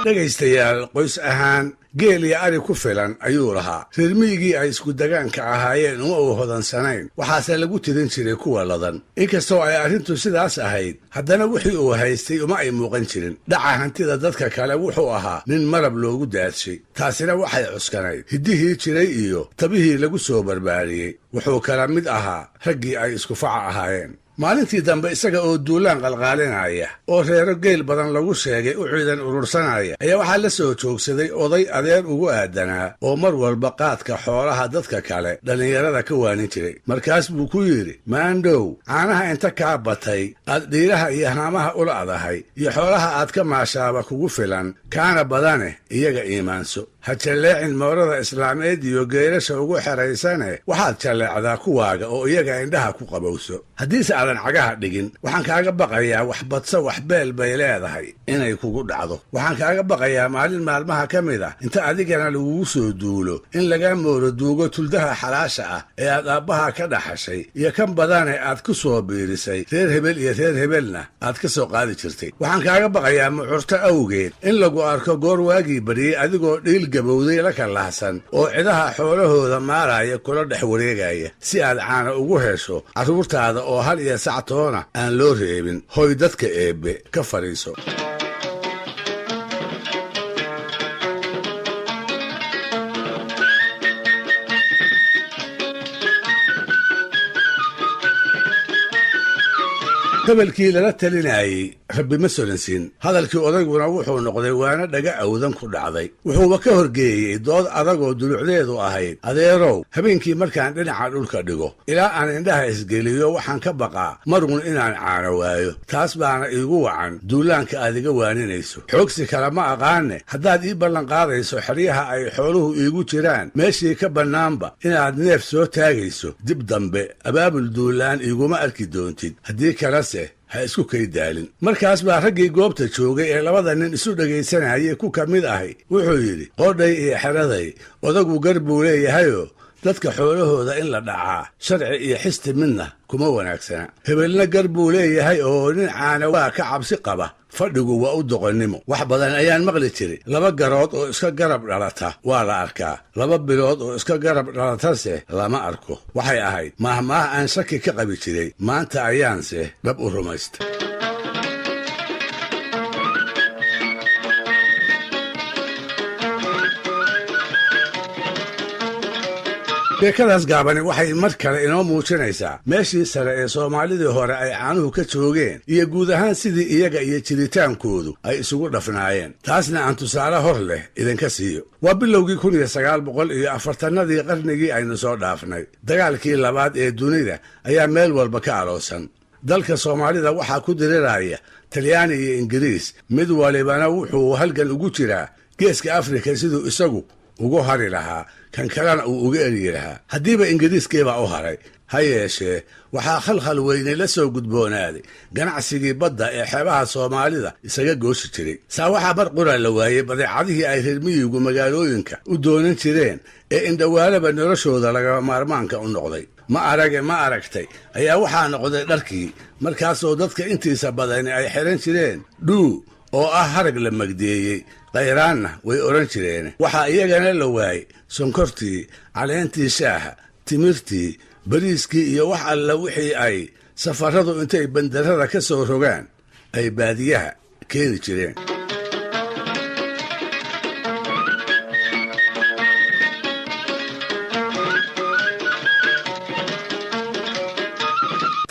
dhegaystayaal qoys ahaan geel iyo ari ku filan ayuu lahaa. reer miyigii ay isku dagaanka ahaayeen uma uu hodansanayn, waxaase lagu tirin jiray kuwa ladan. inkastoo ay arrintu sidaas ahayd, haddana wixii uu haystay uma ay muuqan jirin. dhaca hantida dadka kale wuxuu ahaa nin marab loogu daadshay. taasina waxay cuskanayd hiddihii jiray iyo tabihii lagu soo barbaariyey. wuxuu kala mid ahaa raggii ay isku faca ahaayeen. maalintii dambe isaga oo duulaan qalqaalinaya oo reero geel badan lagu sheegay u ciidan urursanaya ayaa waxaa la soo joogsaday oday adeer ugu aadanaa oo mar walba qaadka xoolaha dadka kale dhallinyarada ka waanin jiray. markaas buu ku yidhi, maandhow, caanaha inta kaa batay aad dhiiraha iyo haamaha ula adahay iyo xoolaha aad ka maashaaba kugu filan, kaana badane iyaga iimaanso. ha jalleecin moorada islaameed iyo geerasha ugu xeraysane waxaad jalleecdaa kuwaaga oo iyaga indhaha ku qabowso. haddiise aadan cagaha dhigin, waxaan kaaga baqayaa wax badso wax beel bay leedahay inay kugu dhacdo. waxaan kaaga baqayaa maalin maalmaha ka mid ah inta adigana lagugu soo duulo in laga mooro duugo tuldaha xalaasha ah ee aad aabbaha ka dhaxashay iyo kan badane aad ku soo biirisay reer hebel iyo reer hebelna aad ka soo qaadi jirtay. waxaan kaaga baqayaa mucurto awgeed in lagu arko goor waagii bariyey adigoo dhiil gabowday la kalahsan oo cidaha xoolahooda maaraya kula dhex wareegaya si aad caana ugu hesho carruurtaada oo hal iyo sactoona aan loo reebin. hoy dadka eebbe ka fadhiiso. hebelkii lala talinayey rabbi ma solansin. hadalkii odayguna wuxuu noqday waana dhaga awdan ku dhacday. wuxuuba ka horgeeyey dood adagoo dulucdeedu ahayd, adeerow, habeenkii markaan dhinaca dhulka dhigo ilaa aan indhaha isgeliyo waxaan ka baqaa marun inaan caano waayo. taas baana iigu wacan duulaanka aad iga waaninayso. xoogsi kale ma aqaane haddaad ii ballanqaadayso xeryaha ay xooluhu iigu jiraan meeshii ka bannaanba inaad neef soo taagayso, dib dambe abaabul duulaan iiguma arki doontid. haddii kalese ha isku kay daalin. markaas baa raggii goobta joogay ee labada nin isu dhegaysanayay ku ka mid ahay wuxuu yidhi, qoodhay iyo xeraday odagu gar buu leeyahayoo dadka xoolahooda in la dhacaa sharci iyo xisti midna kuma wanaagsana. hebelna gar buu leeyahay oo nin caana waa ka cabsi qaba, fadhigu waa u doqonnimo. wax badan ayaan maqli jiray, laba garood oo iska garab dhalata waa la arkaa, laba bilood oo iska garab dhalatase lama arko. waxay ahayd maahmaah aan shaki ka qabi jiray, maanta ayaanse dhab u rumaysta. sheekadaas gaabani waxay mar kale inoo muujinaysaa meeshii sare ee soomaalidii hore ay caanuhu ka joogeen iyo guud ahaan sidii iyaga iyo jiritaankoodu ay isugu dhafnaayeen. taasna aan tusaale hor leh idinka siiyo. waa bilowgii 1940 qarnigii aynu soo dhaafnay. dagaalkii labaad ee dunida ayaa meel walba ka aloosan. dalka soomaalida waxaa ku diriraya talyaani iyo ingiriis, mid walibana wuxuu halgan ugu jiraa geeska afrika siduu isagu ugu hari lahaa, kan kalena uu uga eryi lahaa. haddiiba ingiriiskiibaa u haray. ha yeeshee waxaa khalkhal weyne la soo gudboonaaday ganacsigii badda ee xeebaha soomaalida isaga gooshi jiray. saa waxaa mar qura la waayey badeecadihii ay reer miyigu magaalooyinka u doonan jireen ee indhawaalaba noloshooda lagaba maarmaanka u noqday. ma aragtay ayaa waxaa noqday dharkii, markaasoo dadka intiisa badani ay xihan jireen dhuu oo ah harag la magdeeyey, khayraanna way odhan jireen. waxaa iyagana la waayey sonkortii, caleentii shaaha, timirtii, bariiskii iyo wax alla wixii ay safarradu intay bandarrada ka soo rogaan ay baadiyaha keeni jireen.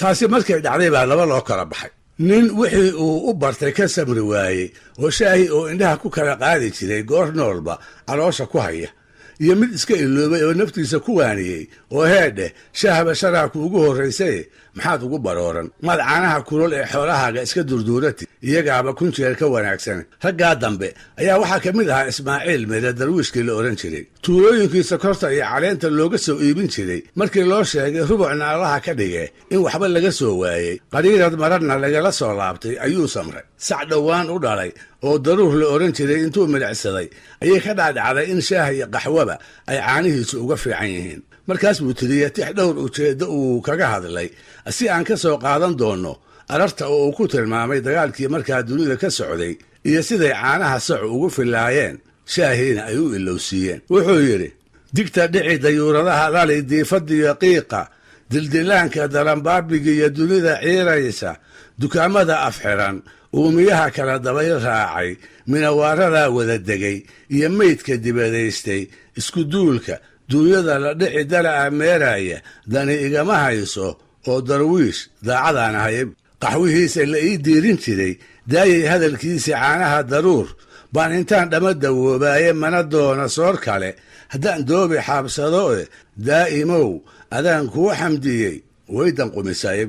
taasi markay dhacday baa laba loo kala baxay. nin wixii uu u bartay ka samri waayey oo shaahi oo indhaha ku kala qaadi jiray goor noolba caloosha ku haya, iyo mid iska iloobay oo naftiisa ku waaniyey oo heedheh shaahba sharaabku ugu horraysaye maxaad ugu barooran, maad caanaha kulol ee xoolahaaga iska durduurati, iyagaaba kun jeer ka wanaagsan. raggaa dambe ayaa waxaa ka mid ahaa ismaaciil mere darwiishkii la odhan jiray. tuulooyinkii sokorta iyo caleenta looga soo iibin jiray markii loo sheegay rubucna allaha ka dhige in waxba laga soo waayey, qariirad mararna lagala soo laabtay ayuu samray. sac dhowaan u dhalay oo daruur la odhan jiray intuu milicsaday ayay ka dhacdhacday in shaaha iyo qaxwaba ay caanihiisu uga fiican yihiin. markaas buu tiriyey tix dhowr ujeeddo uu kaga hadlay si aan ka soo qaadan doonno ararta oo uu ku tilmaamay dagaalkii markaa dunida ka socday iyo siday caanaha sacu ugu filaayeen shaahiina ay u ilowsiiyeen. wuxuu yidhi: digta dhici dayuuradaha dhali diifadiyo qiiqa, dildilaanka daranbaabiga iyo dunida ciiraysa, dukaamada afxiran, uumiyaha kala dabayl raacay, minawaaradaa wada degay iyo meydka dibadaystay, isku duulka duunyada la dhici dala'a meeraaya, dani igama hayso oo darwiish daacadaan ahay. qaxwihiisa la ii diirin jiray, daayay hadalkiisii caanaha daruur, baan intaan dhamma dawoobaaye mana doona soor kale, haddaan doobi xaabsado e daa'imow adaan kuu xamdiyey waydan qumisaaye.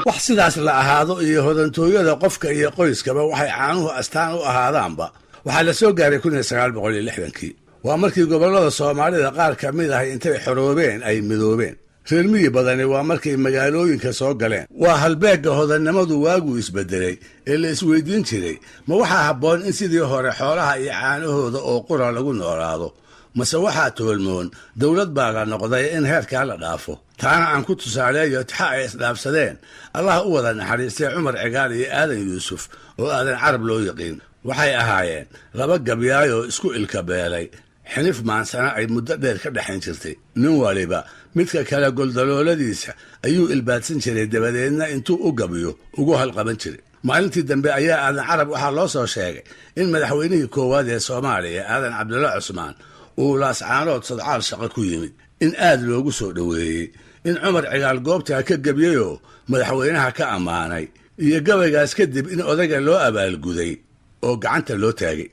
wax sidaas la ahaado iyo hodantooyada qofka iyo qoyskaba waxay caanuhu astaan u ahaadaanba waxaa la soo gaaray 1960kii. waa markii gobollada soomaalida qaar ka mid ah intay xoroobeen ay midoobeen. reer miyi badani waa markay magaalooyinka soo galeen. waa halbeegga hodannimadu waaguu isbedelay ee la isweydiin jiray, ma waxaa habboon in sidii hore xoolaha iyo caanahooda oo qura lagu noolaado, mase waxaa toolmoon dawlad baa la noqday in heerkaa la dhaafo. taana aan ku tusaaleeyo tixa ay isdhaafsadeen allah u wada naxariistay Cumar Cigaal iyo Aadan Yuusuf oo Aadan Carab loo yaqiin. waxay ahaayeen laba gabyaayoo isku ilka beelay, xinif maansana ay muddo dheer ka dhexayn jirtay. nin waliba midka kale goldalooladiisa ayuu ilbaadsan jiray, dabadeedna intuu u gabiyo ugu halqaban jiray. maalintii dambe ayaa Aadan Carab waxaa loo soo sheegay in madaxweynihii koowaad ee Soomaaliya Aadan Cabdulla Cusmaan uu laascaanood sadcaal shaqo ku yimid, in aad loogu soo dhoweeyey, in Cumar Cigaal goobtaa ka gebiyeyoo madaxweynaha ka ammaanay, iyo gabaygaas kadib in odayga loo abaalguday oo gacanta loo taagay.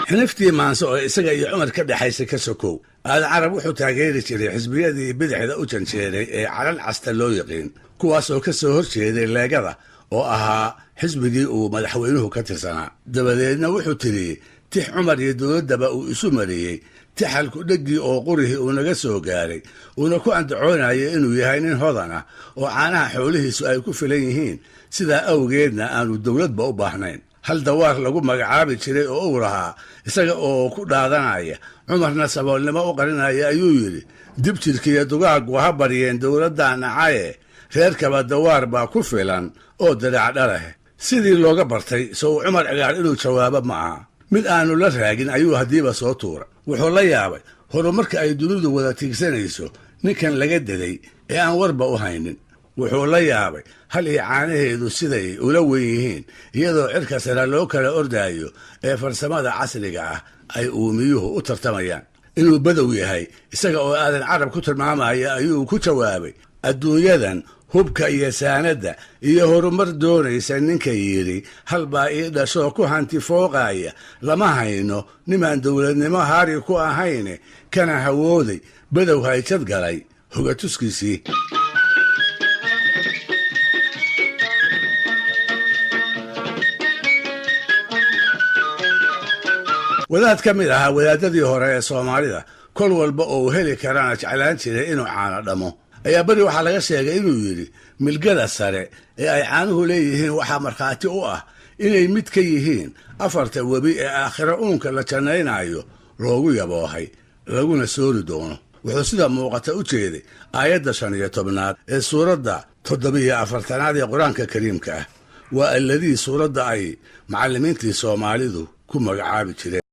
xiniftii maanse oo isaga iyo Cumar ka dhexaysa ka sokow, Aadan Carab wuxuu taageeri jiray xisbiyadii bidixda u janjeeray ee calan casta loo yaqiin, kuwaas oo ka soo hor jeeday leegada oo ahaa xisbigii uu madaxweynuhu ka tirsanaa. dabadeedna wuxuu tiriyey tix Cumar iyo dowladdaba uu isu mariyey, tixalku dheggii oo qurihii uu naga soo gaaray, uuna ku andacoonayay inuu yahay nin hodan ah oo caanaha xoolihiisu ay ku filan yihiin, sidaa awgeedna aanu dowladba u baahnayn. hal dawaar lagu magacaabi jiray oo uu lahaa isaga oo ku dhaadanaya, Cumarna saboolnimo u qarinaya, ayuu yidhi: dib jirkiiyo dugaaggu ha baryeen dowladda nacaye, reerkaba dawaar baa ku filan oo dirac dhaleh. sidii looga bartay sow Cumar Cigaal inuu jawaabo ma aha. mid aanu la raagin ayuu haddiiba soo tuura. wuxuu la yaabay horumarka ay dunidu wada tiigsanayso ninkan laga deday ee aan warba u haynin. wuxuu la yaabay hal iyo caanaheedu siday ula weyn yihiin, iyadoo cirka sare loo kala ordaayo ee farsamada casriga ah ay uumiyuhu u tartamayaan. inuu badow yahay isaga oo Aadan Carab ku tilmaamaya ayuu ku jawaabay: adduunyadan hubka iyo saanadda iyo horumar doonaysa ninka yidhi hal baa ii dhashoo ku hanti fooqaaya, lama hayno nimaan dowladnimo haari ku ahayne, kana hawooday badow hayjad galay hogatuskiisii. wadaad ka mid ahaa wadaadadii hore ee Soomaalida, kol walba oo uu heli karana jeclaan jiray inuu caano dhamo, ayaa beri waxaa laga sheegay inuu yidhi: milgada sare ee ay caanuhu leeyihiin waxaa markhaati u ah inay mid ka yihiin 4 webi ee aakhiro uunka la jannaynayo loogu yaboohay, laguna soori doono. wuxuu sida muuqata u jeeday aayadda 15 ee suuradda 47 ee qur-aanka kariimka ah. waa alladii suuradda ay macallimiintii Soomaalidu ku magacaabi jireen.